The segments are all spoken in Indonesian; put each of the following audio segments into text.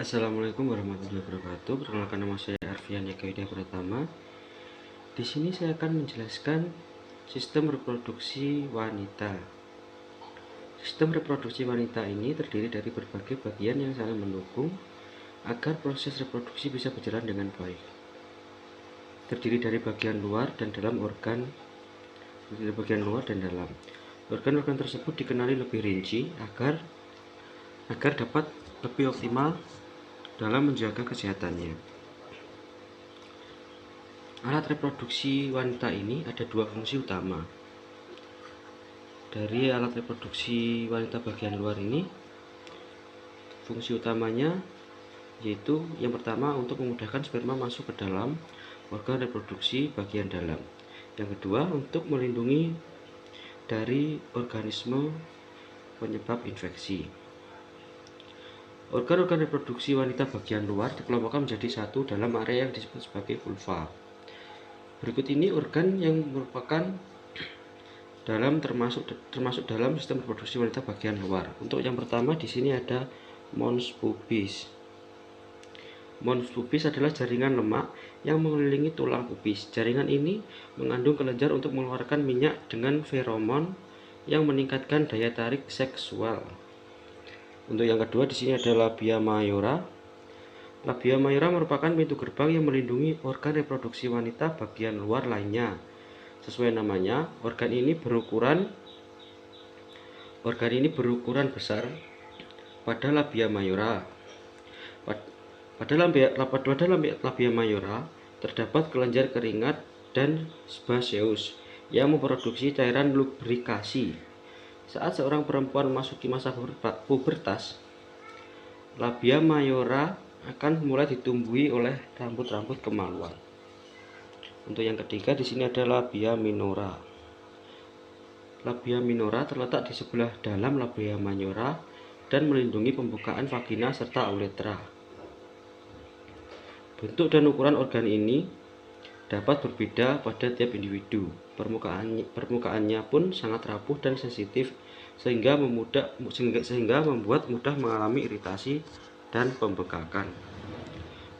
Assalamualaikum warahmatullahi wabarakatuh. Perkenalkan, nama saya Arfian Eka Widya Pratama. Di sini saya akan menjelaskan sistem reproduksi wanita. Sistem reproduksi wanita ini terdiri dari berbagai bagian yang saling mendukung agar proses reproduksi bisa berjalan dengan baik. Terdiri dari bagian luar dan dalam organ. Organ-organ tersebut dikenali lebih rinci agar dapat lebih optimal dalam menjaga kesehatannya. Alat reproduksi wanita ini ada dua fungsi utama. Dari alat reproduksi wanita bagian luar ini, fungsi utamanya yaitu yang pertama untuk memudahkan sperma masuk ke dalam organ reproduksi bagian dalam. Yang kedua untuk melindungi dari organisme penyebab infeksi. Organ-organ reproduksi wanita bagian luar dikelompokkan menjadi satu dalam area yang disebut sebagai vulva. Berikut ini organ yang merupakan termasuk dalam sistem reproduksi wanita bagian luar. Untuk yang pertama di sini ada mons pubis. Mons pubis adalah jaringan lemak yang mengelilingi tulang pubis. Jaringan ini mengandung kelenjar untuk mengeluarkan minyak dengan feromon yang meningkatkan daya tarik seksual. Untuk yang kedua di sini ada labia mayora. Labia mayora merupakan pintu gerbang yang melindungi organ reproduksi wanita bagian luar lainnya. Sesuai namanya, organ ini berukuran besar pada labia mayora. Pada labia mayora terdapat kelenjar keringat dan sebaceus yang memproduksi cairan lubrikasi. Saat seorang perempuan memasuki masa pubertas, labia mayora akan mulai ditumbuhi oleh rambut-rambut kemaluan. Untuk yang ketiga di sini ada labia minora. Labia minora terletak di sebelah dalam labia mayora dan melindungi pembukaan vagina serta uretra. Bentuk dan ukuran organ ini dapat berbeda pada tiap individu. Permukaannya pun sangat rapuh dan sensitif sehingga membuat mudah mengalami iritasi dan pembengkakan.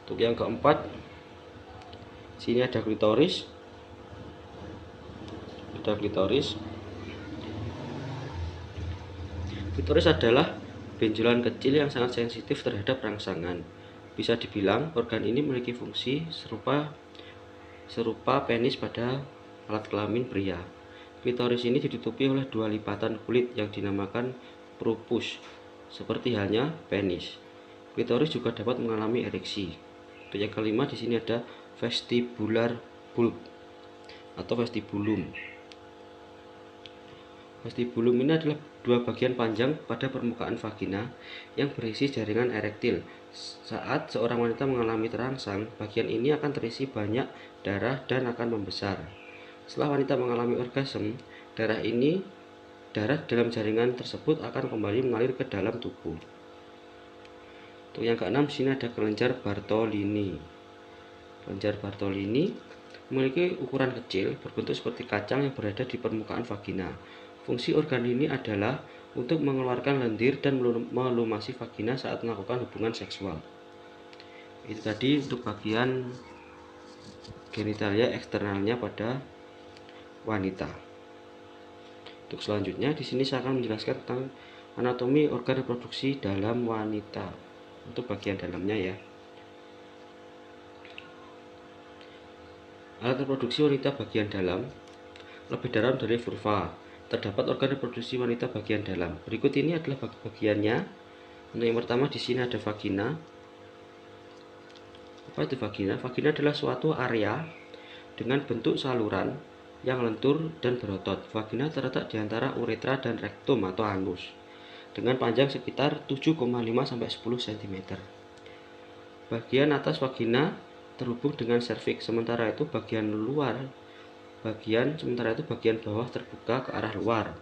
Untuk yang keempat, sini ada klitoris. Klitoris adalah benjolan kecil yang sangat sensitif terhadap rangsangan. Bisa dibilang organ ini memiliki fungsi serupa penis pada alat kelamin pria. Klitoris ini ditutupi oleh dua lipatan kulit yang dinamakan propus, seperti halnya penis. Klitoris juga dapat mengalami ereksi. Untuk yang kelima di sini ada vestibular bulb atau vestibulum. Vestibulum ini adalah dua bagian panjang pada permukaan vagina yang berisi jaringan erektil. Saat seorang wanita mengalami terangsang, bagian ini akan terisi banyak darah dan akan membesar. Setelah wanita mengalami orgasme, darah dalam jaringan tersebut akan kembali mengalir ke dalam tubuh. Untuk yang keenam, di sini ada kelenjar Bartolini. Kelenjar Bartolini memiliki ukuran kecil, berbentuk seperti kacang yang berada di permukaan vagina. Fungsi organ ini adalah untuk mengeluarkan lendir dan melumasi vagina saat melakukan hubungan seksual. Itu tadi untuk bagian genitalia eksternalnya pada wanita. Untuk selanjutnya di sini saya akan menjelaskan tentang anatomi organ reproduksi dalam wanita. Untuk bagian dalamnya ya. Alat reproduksi wanita bagian dalam lebih dalam dari vulva. Terdapat organ reproduksi wanita bagian dalam. Berikut ini adalah bagiannya. Untuk yang pertama di sini ada vagina. Apa itu vagina? Vagina adalah suatu area dengan bentuk saluran yang lentur dan berotot. Vagina terletak di antara uretra dan rektum atau anus dengan panjang sekitar 7,5 sampai 10 cm. Bagian atas vagina terhubung dengan serviks, sementara itu bagian bawah terbuka ke arah luar.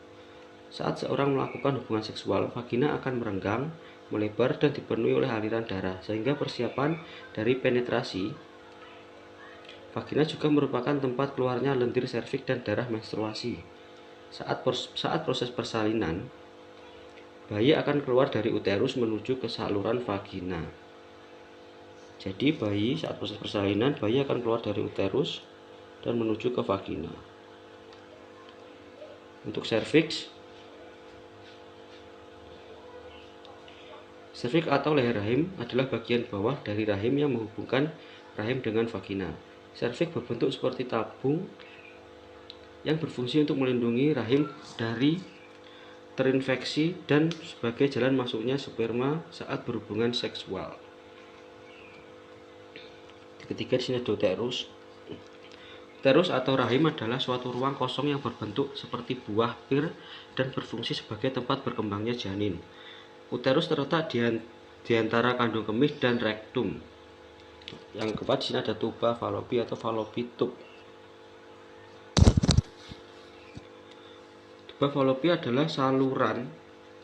Saat seorang melakukan hubungan seksual, vagina akan merenggang, melebar dan dipenuhi oleh aliran darah, sehingga persiapan dari penetrasi. Vagina juga merupakan tempat keluarnya lendir serviks dan darah menstruasi. Saat proses persalinan, bayi akan keluar dari uterus menuju ke saluran vagina. Jadi bayi saat proses persalinan, bayi akan keluar dari uterus dan menuju ke vagina. Untuk serviks atau leher rahim adalah bagian bawah dari rahim yang menghubungkan rahim dengan vagina. Serviks berbentuk seperti tabung yang berfungsi untuk melindungi rahim dari terinfeksi dan sebagai jalan masuknya sperma saat berhubungan seksual. Ketiga, di sini ada uterus. Uterus atau rahim adalah suatu ruang kosong yang berbentuk seperti buah pir dan berfungsi sebagai tempat berkembangnya janin. Uterus terletak di antara kandung kemih dan rektum. Yang keempat, di sini ada tuba Fallopi atau Fallopi tube. Tuba Fallopi adalah saluran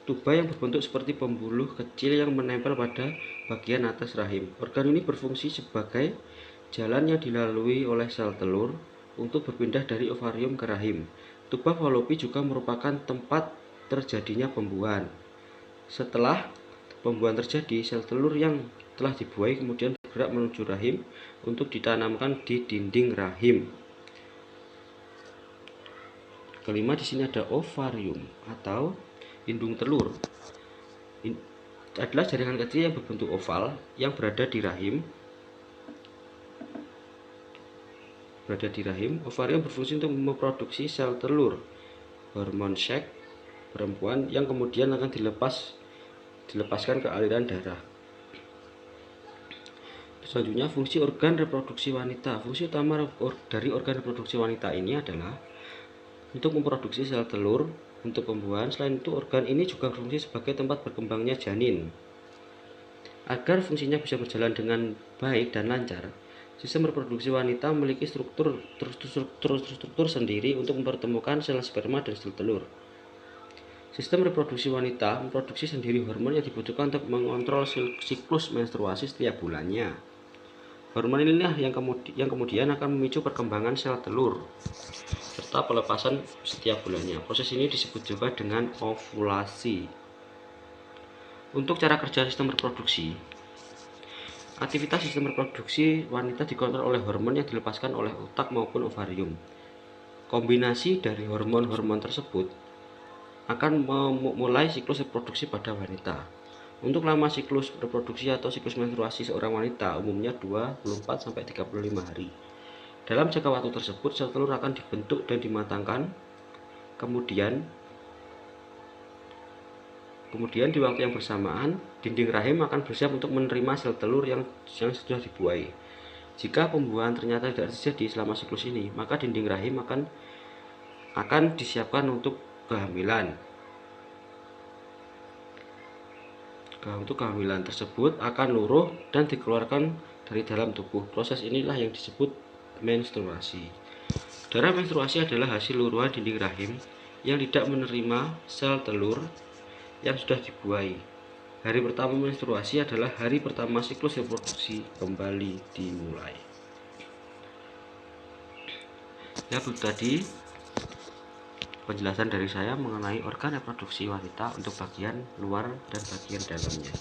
tuba yang berbentuk seperti pembuluh kecil yang menempel pada bagian atas rahim. Organ ini berfungsi sebagai jalan yang dilalui oleh sel telur untuk berpindah dari ovarium ke rahim. Tuba Fallopi juga merupakan tempat terjadinya pembuahan. Setelah pembuahan terjadi, sel telur yang telah dibuai kemudian bergerak menuju rahim untuk ditanamkan di dinding rahim. Kelima, di sini ada ovarium atau indung telur. Adalah jaringan kecil yang berbentuk oval yang berada di rahim. Ovarium berfungsi untuk memproduksi sel telur, hormon seks perempuan yang kemudian akan dilepaskan ke aliran darah. Selanjutnya, fungsi organ reproduksi wanita. Fungsi utama dari organ reproduksi wanita ini adalah untuk memproduksi sel telur untuk pembuahan. Selain itu, organ ini juga berfungsi sebagai tempat berkembangnya janin. Agar fungsinya bisa berjalan dengan baik dan lancar, sistem reproduksi wanita memiliki struktur sendiri untuk mempertemukan sel sperma dan sel telur. Sistem reproduksi wanita memproduksi sendiri hormon yang dibutuhkan untuk mengontrol siklus menstruasi setiap bulannya. Hormon inilah yang kemudian akan memicu perkembangan sel telur serta pelepasan setiap bulannya. Proses ini disebut juga dengan ovulasi. Untuk cara kerja sistem reproduksi, aktivitas sistem reproduksi wanita dikontrol oleh hormon yang dilepaskan oleh otak maupun ovarium. Kombinasi dari hormon-hormon tersebut akan memulai siklus reproduksi pada wanita. Untuk lama siklus reproduksi atau siklus menstruasi seorang wanita umumnya 24-35 hari. Dalam jangka waktu tersebut, sel telur akan dibentuk dan dimatangkan. Kemudian di waktu yang bersamaan, dinding rahim akan bersiap untuk menerima sel telur yang sudah dibuai. Jika pembuahan ternyata tidak terjadi selama siklus ini, maka dinding rahim akan disiapkan untuk kehamilan. Untuk kehamilan tersebut akan luruh dan dikeluarkan dari dalam tubuh. Proses inilah yang disebut menstruasi. Darah menstruasi adalah hasil luruhan dinding rahim yang tidak menerima sel telur yang sudah dibuai. Hari pertama menstruasi adalah hari pertama siklus reproduksi kembali dimulai. Ya, itu tadi penjelasan dari saya mengenai organ reproduksi wanita untuk bagian luar dan bagian dalamnya.